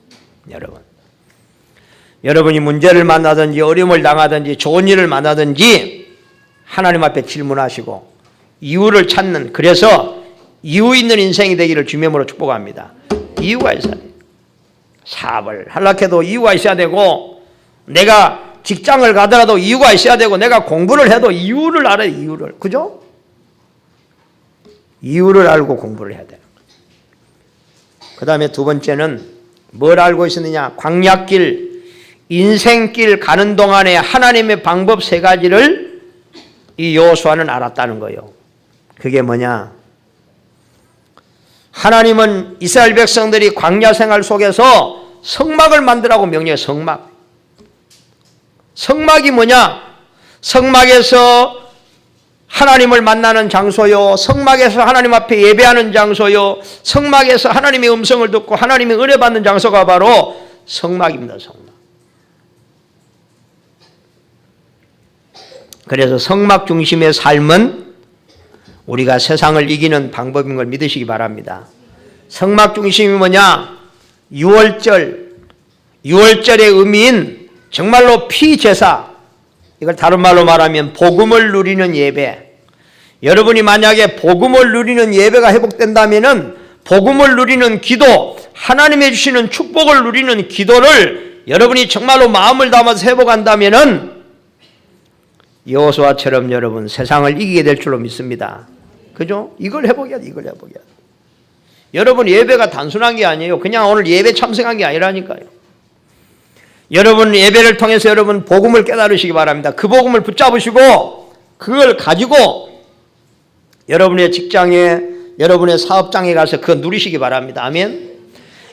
S1: 여러분이 문제를 만나든지 어려움을 당하든지 좋은 일을 만나든지 하나님 앞에 질문하시고 이유를 찾는, 그래서 이유 있는 인생이 되기를 주님으로 축복합니다. 이유가 있어야 돼요. 사업을 하려고 해도 이유가 있어야 되고, 내가 직장을 가더라도 이유가 있어야 되고, 내가 공부를 해도 이유를 알아야 돼요. 이유를. 그죠? 이유를 알고 공부를 해야 돼요. 그 다음에 두 번째는 뭘 알고 있었느냐? 광야길, 인생길 가는 동안에 하나님의 방법 세 가지를 이 여호수아는 알았다는 거예요. 그게 뭐냐? 하나님은 이스라엘 백성들이 광야 생활 속에서 성막을 만들라고 명령해요. 성막이 뭐냐? 성막에서 하나님을 만나는 장소요, 성막에서 하나님 앞에 예배하는 장소요, 성막에서 하나님의 음성을 듣고 하나님의 은혜 받는 장소가 바로 성막입니다. 성막. 그래서 성막 중심의 삶은 우리가 세상을 이기는 방법인 걸 믿으시기 바랍니다. 성막 중심이 뭐냐? 6월절의 의미인 정말로 피제사, 이걸 다른 말로 말하면 복음을 누리는 예배. 여러분이 만약에 복음을 누리는 예배가 회복된다면은 복음을 누리는 기도, 하나님이 주시는 축복을 누리는 기도를 여러분이 정말로 마음을 담아서 회복한다면은 여호수아처럼 여러분 세상을 이기게 될 줄로 믿습니다. 그죠? 이걸 회복해야 돼. 이걸 회복해야 돼. 여러분 예배가 단순한 게 아니에요. 그냥 오늘 예배 참석한 게 아니라니까요. 여러분 예배를 통해서 여러분 복음을 깨달으시기 바랍니다. 그 복음을 붙잡으시고 그걸 가지고 여러분의 직장에, 여러분의 사업장에 가서 그거 누리시기 바랍니다. 아멘.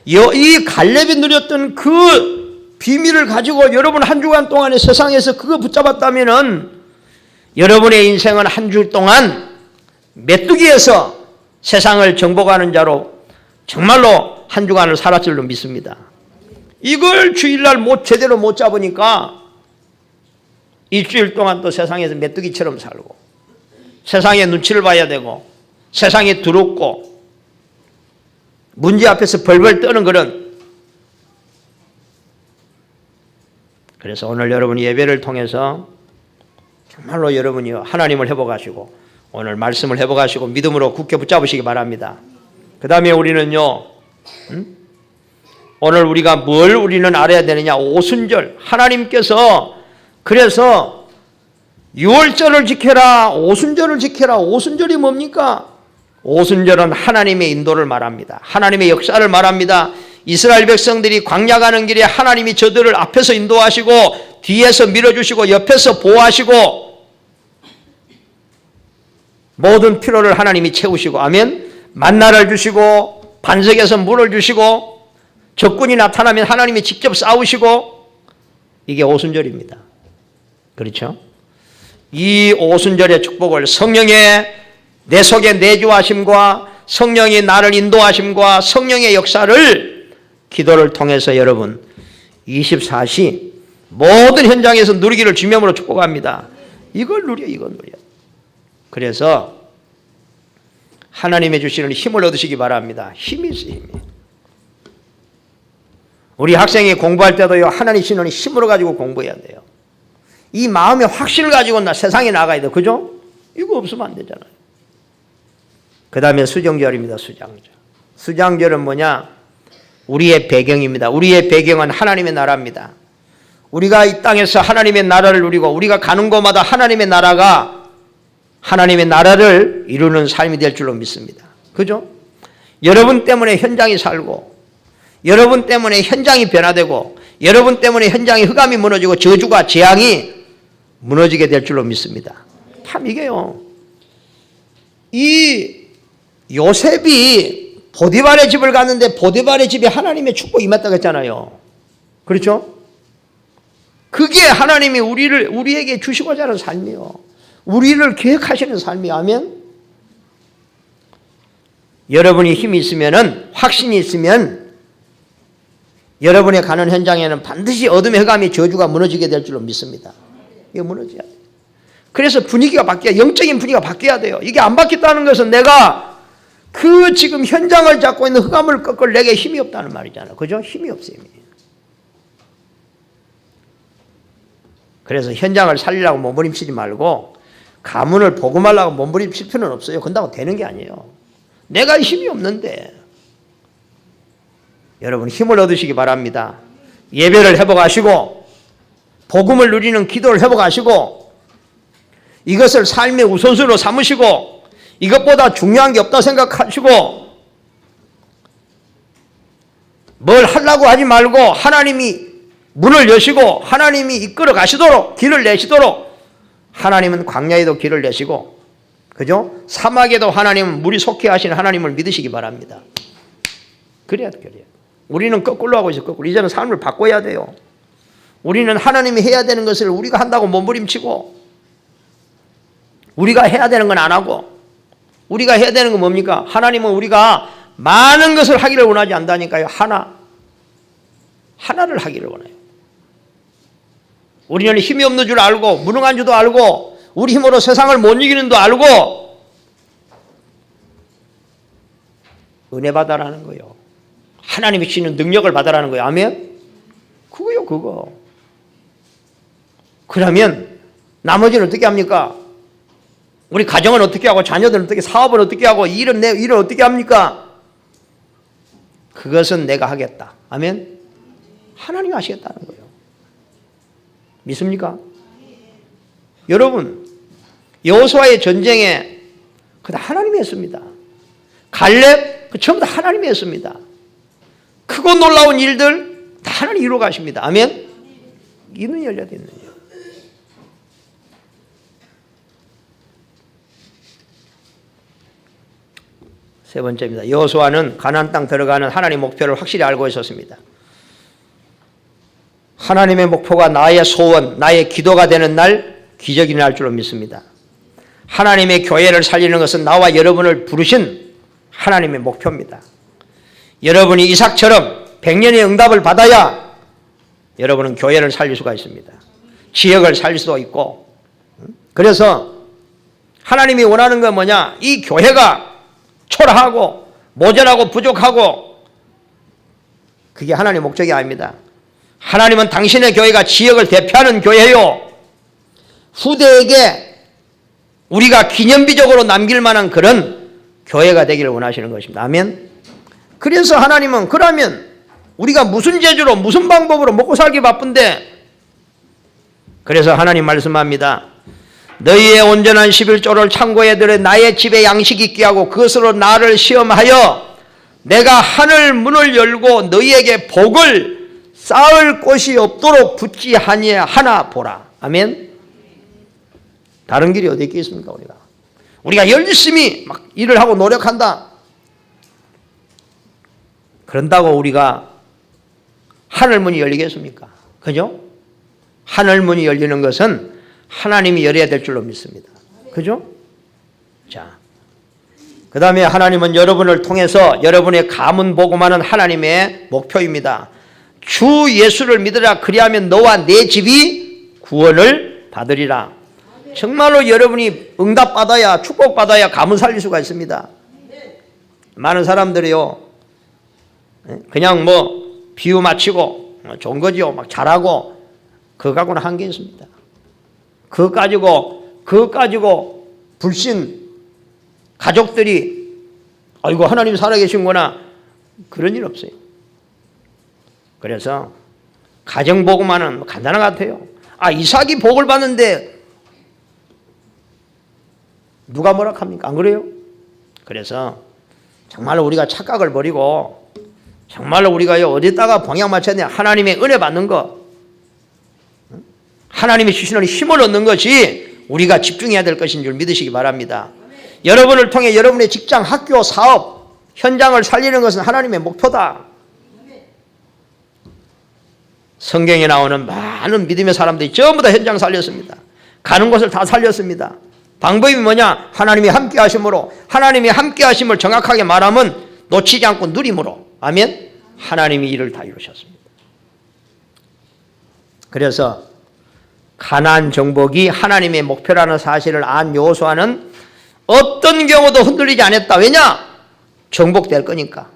S1: 이 갈렙이 누렸던 그 비밀을 가지고 여러분 한 주간 동안에 세상에서 그거 붙잡았다면은 여러분의 인생은 한 주 동안 메뚜기에서 세상을 정복하는 자로 정말로 한 주간을 살았을 줄로 믿습니다. 이걸 주일날 제대로 못 잡으니까 일주일 동안 또 세상에서 메뚜기처럼 살고 세상의 눈치를 봐야 되고 세상에 더럽고 문제 앞에서 벌벌 떠는 그런. 그래서 오늘 여러분이 예배를 통해서 정말로 여러분이 하나님을 회복하시고 오늘 말씀을 회복하시고 믿음으로 굳게 붙잡으시기 바랍니다. 그 다음에 우리는요, 오늘 우리가 뭘 우리는 알아야 되느냐? 오순절. 하나님께서 그래서 유월절을 지켜라, 오순절을 지켜라. 오순절이 뭡니까? 오순절은 하나님의 인도를 말합니다. 하나님의 역사를 말합니다. 이스라엘 백성들이 광야 가는 길에 하나님이 저들을 앞에서 인도하시고 뒤에서 밀어주시고 옆에서 보호하시고 모든 필요를 하나님이 채우시고, 아멘. 만나를 주시고 반석에서 물을 주시고 적군이 나타나면 하나님이 직접 싸우시고, 이게 오순절입니다. 그렇죠? 이 오순절의 축복을 성령의 내 속에 내주하심과 성령이 나를 인도하심과 성령의 역사를 기도를 통해서 여러분 24시 모든 현장에서 누리기를 주명으로 축복합니다. 이걸 누려, 이걸 누려. 그래서 하나님의 주시는 힘을 얻으시기 바랍니다. 힘이 있어요, 힘이. 우리 학생이 공부할 때도요, 하나님 주시는 힘으로 가지고 공부해야 돼요. 이 마음의 확신을 가지고 세상에 나가야 돼요. 그죠? 이거 없으면 안 되잖아요. 그 다음에 수정절입니다. 수장절. 수장절은 뭐냐? 우리의 배경입니다. 우리의 배경은 하나님의 나라입니다. 우리가 이 땅에서 하나님의 나라를 누리고 우리가 가는 곳마다 하나님의 나라가 하나님의 나라를 이루는 삶이 될 줄로 믿습니다. 그죠? 여러분 때문에 현장이 살고 여러분 때문에 현장이 변화되고 여러분 때문에 현장의 흑암이 무너지고 저주가 재앙이 무너지게 될 줄로 믿습니다. 참 이게요. 이 요셉이 보디발의 집을 갔는데 보디발의 집에 하나님의 축복이 임했다고 했잖아요. 그렇죠? 그게 하나님이 우리에게 주시고자 하는 삶이요. 우리를 계획하시는 삶이요. 아멘? 여러분이 힘이 있으면은, 확신이 있으면 여러분의 가는 현장에는 반드시 어둠의 흑암의 저주가 무너지게 될 줄로 믿습니다. 이게 무너져야 돼요. 그래서 분위기가 바뀌어야, 영적인 분위기가 바뀌어야 돼요. 이게 안 바뀌었다는 것은 내가 그 지금 현장을 잡고 있는 흑암을 꺾을 내게 힘이 없다는 말이잖아요. 그죠? 힘이 없어요. 힘이. 그래서 현장을 살리려고 몸부림치지 말고 가문을 복음하려고 몸부림칠 필요는 없어요. 그런다고 되는 게 아니에요. 내가 힘이 없는데. 여러분 힘을 얻으시기 바랍니다. 예배를 회복하시고 복음을 누리는 기도를 회복하시고 이것을 삶의 우선순위로 삼으시고 이것보다 중요한 게 없다 생각하시고 뭘 하려고 하지 말고 하나님이 문을 여시고 하나님이 이끌어 가시도록 길을 내시도록 하나님은 광야에도 길을 내시고 그죠? 사막에도 하나님은 물이 속해 하시는 하나님을 믿으시기 바랍니다. 그래야 돼요. 우리는 거꾸로 하고 있어요. 거꾸로. 이제는 삶을 바꿔야 돼요. 우리는 하나님이 해야 되는 것을 우리가 한다고 몸부림치고 우리가 해야 되는 건 안 하고 우리가 해야 되는 건 뭡니까? 하나님은 우리가 많은 것을 하기를 원하지 않다니까요. 하나를 하기를 원해요. 우리는 힘이 없는 줄 알고 무능한 줄도 알고 우리 힘으로 세상을 못 이기는 줄 알고 은혜 받아라는 거예요. 하나님이 주시는 능력을 받아라는 거예요. 아멘? 그거요, 그거. 그러면 나머지는 어떻게 합니까? 우리 가정은 어떻게 하고 자녀들은 어떻게 사업은 어떻게 하고 일은 어떻게 합니까? 그것은 내가 하겠다. 아멘? 하나님이 하시겠다는 거예요. 믿습니까? 여러분 여호수아의 전쟁에 그다 하나님이 했습니다. 갈렙 전부 다 하나님이 했습니다. 크고 놀라운 일들 다 하나님 이루어 가십니다. 아멘? 이 눈이 열려야 되는 거예요. 세 번째입니다. 여호수아는 가나안 땅 들어가는 하나님의 목표를 확실히 알고 있었습니다. 하나님의 목표가 나의 소원, 나의 기도가 되는 날 기적이 날 줄로 믿습니다. 하나님의 교회를 살리는 것은 나와 여러분을 부르신 하나님의 목표입니다. 여러분이 이삭처럼 100년의 응답을 받아야 여러분은 교회를 살릴 수가 있습니다. 지역을 살릴 수도 있고. 그래서 하나님이 원하는 건 뭐냐? 이 교회가 초라하고 모자라고 부족하고 그게 하나님의 목적이 아닙니다. 하나님은 당신의 교회가 지역을 대표하는 교회요. 후대에게 우리가 기념비적으로 남길 만한 그런 교회가 되기를 원하시는 것입니다. 아멘. 그래서 하나님은 그러면 우리가 무슨 재주로 무슨 방법으로 먹고 살기 바쁜데. 그래서 하나님 말씀합니다. 너희의 온전한 11조를 창고에 들여 나의 집에 양식이 있게 하고 그것으로 나를 시험하여 내가 하늘 문을 열고 너희에게 복을 쌓을 곳이 없도록 붙지 하나 보라. 아멘. 다른 길이 어디 있겠습니까? 우리가 열심히 막 일을 하고 노력한다. 그런다고 우리가 하늘문이 열리겠습니까? 그죠? 하늘문이 열리는 것은 하나님이 열어야 될 줄로 믿습니다. 그죠? 자, 그 다음에 하나님은 여러분을 통해서 여러분의 가문 복음하는 하나님의 목표입니다. 주 예수를 믿으라. 그리하면 너와 내 집이 구원을 받으리라. 정말로 여러분이 응답받아야, 축복받아야 가문 살릴 수가 있습니다. 많은 사람들이요, 그냥 뭐 비유 맞히고 좋은 거지요, 막 잘하고, 그거 갖고는 한계 있습니다. 그거 가지고 불신 가족들이 아이고 하나님 살아계신구나, 그런 일 없어요. 그래서 가정복음하는 간단한 것 같아요. 이삭이 복을 받는데 누가 뭐라 합니까? 안 그래요? 그래서 정말로 우리가 착각을 버리고 정말로 우리가 어디다가 방향 맞춰야 되냐, 하나님의 은혜 받는 거, 하나님이 주시는 힘을 얻는 것이 우리가 집중해야 될 것인 줄 믿으시기 바랍니다. 여러분을 통해 여러분의 직장, 학교, 사업, 현장을 살리는 것은 하나님의 목표다. 성경에 나오는 많은 믿음의 사람들이 전부 다 현장 살렸습니다. 가는 곳을 다 살렸습니다. 방법이 뭐냐? 하나님이 함께 하심으로, 하나님이 함께 하심을 정확하게 말하면 놓치지 않고 누림으로. 아멘. 하나님이 일을 다 이루셨습니다. 그래서 가나안 정복이 하나님의 목표라는 사실을 안 여호수아는 어떤 경우도 흔들리지 않았다. 왜냐? 정복될 거니까.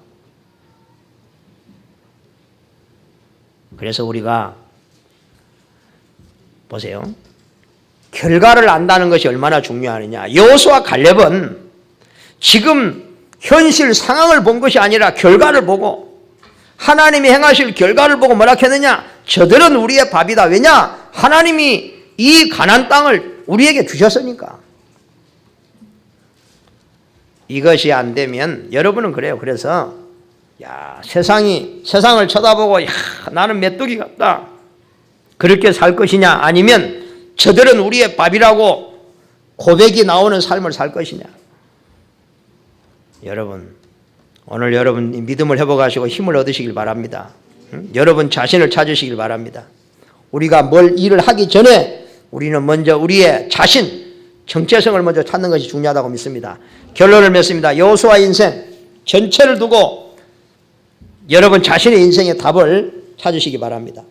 S1: 그래서 우리가 보세요. 결과를 안다는 것이 얼마나 중요하느냐. 여호수아 갈렙은 지금 현실 상황을 본 것이 아니라 결과를 보고, 하나님이 행하실 결과를 보고 뭐라 했느냐? 저들은 우리의 밥이다. 왜냐? 하나님이 이 가나안 땅을 우리에게 주셨으니까. 이것이 안 되면 여러분은 그래요. 그래서 세상을 쳐다보고 나는 메뚜기 같다, 그렇게 살 것이냐, 아니면 저들은 우리의 밥이라고 고백이 나오는 삶을 살 것이냐. 여러분, 오늘 여러분 믿음을 회복하시고 힘을 얻으시길 바랍니다. 여러분 자신을 찾으시길 바랍니다. 우리가 뭘 일을 하기 전에 우리는 먼저 우리의 자신, 정체성을 먼저 찾는 것이 중요하다고 믿습니다. 결론을 맺습니다. 여호수아 인생 전체를 두고 여러분 자신의 인생의 답을 찾으시기 바랍니다.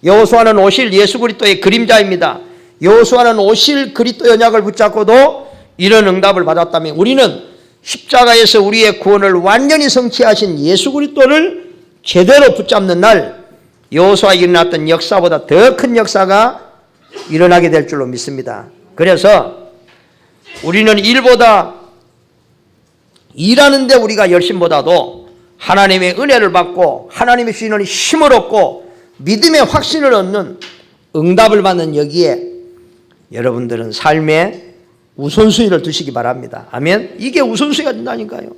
S1: 여호수아는 오실 예수 그리스도의 그림자입니다. 여호수아는 오실 그리스도 언약을 붙잡고도 이런 응답을 받았다면, 우리는 십자가에서 우리의 구원을 완전히 성취하신 예수 그리스도를 제대로 붙잡는 날 여호수아에 일어났던 역사보다 더 큰 역사가 일어나게 될 줄로 믿습니다. 그래서 우리는 일하는데 우리가 열심보다도 하나님의 은혜를 받고 하나님이 주시는 힘을 얻고 믿음의 확신을 얻는, 응답을 받는 여기에 여러분들은 삶의 우선순위를 두시기 바랍니다. 아멘. 이게 우선순위가 된다니까요.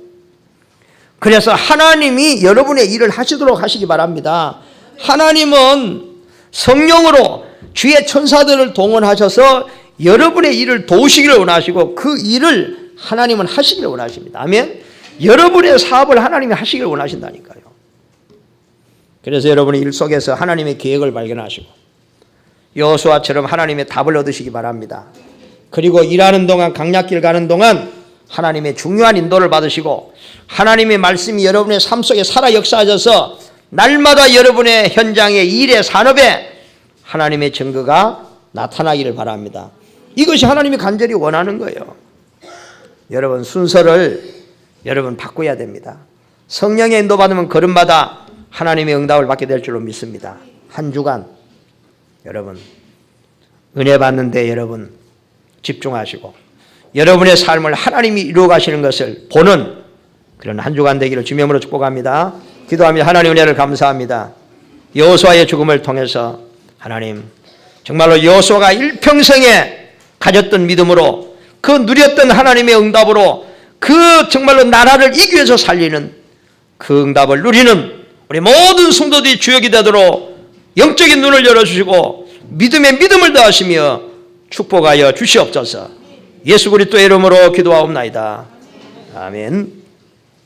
S1: 그래서 하나님이 여러분의 일을 하시도록 하시기 바랍니다. 하나님은 성령으로 주의 천사들을 동원하셔서 여러분의 일을 도우시기를 원하시고 그 일을 하나님은 하시기를 원하십니다. 아멘. 여러분의 사업을 하나님이 하시기를 원하신다니까요. 그래서 여러분의 일 속에서 하나님의 계획을 발견하시고 여호수아처럼 하나님의 답을 얻으시기 바랍니다. 그리고 일하는 동안, 강약길 가는 동안 하나님의 중요한 인도를 받으시고 하나님의 말씀이 여러분의 삶 속에 살아 역사하셔서 날마다 여러분의 현장에, 일에, 산업에 하나님의 증거가 나타나기를 바랍니다. 이것이 하나님이 간절히 원하는 거예요. 여러분 순서를 여러분 바꿔야 됩니다. 성령의 인도받으면 걸음마다 하나님의 응답을 받게 될 줄로 믿습니다. 한 주간 여러분 은혜 받는데 여러분 집중하시고 여러분의 삶을 하나님이 이루어 가시는 것을 보는 그런 한 주간 되기를 주님으로 축복합니다. 기도하며 하나님 은혜를 감사합니다. 여호수아의 죽음을 통해서 하나님 정말로 여호수아가 일평생에 가졌던 믿음으로 그 누렸던 하나님의 응답으로 그 정말로 나라를 이기 위해서 살리는 그 응답을 누리는 우리 모든 성도들이 주역이 되도록 영적인 눈을 열어주시고 믿음에 믿음을 더하시며 축복하여 주시옵소서. 예수 그리스도의 이름으로 기도하옵나이다. 아멘.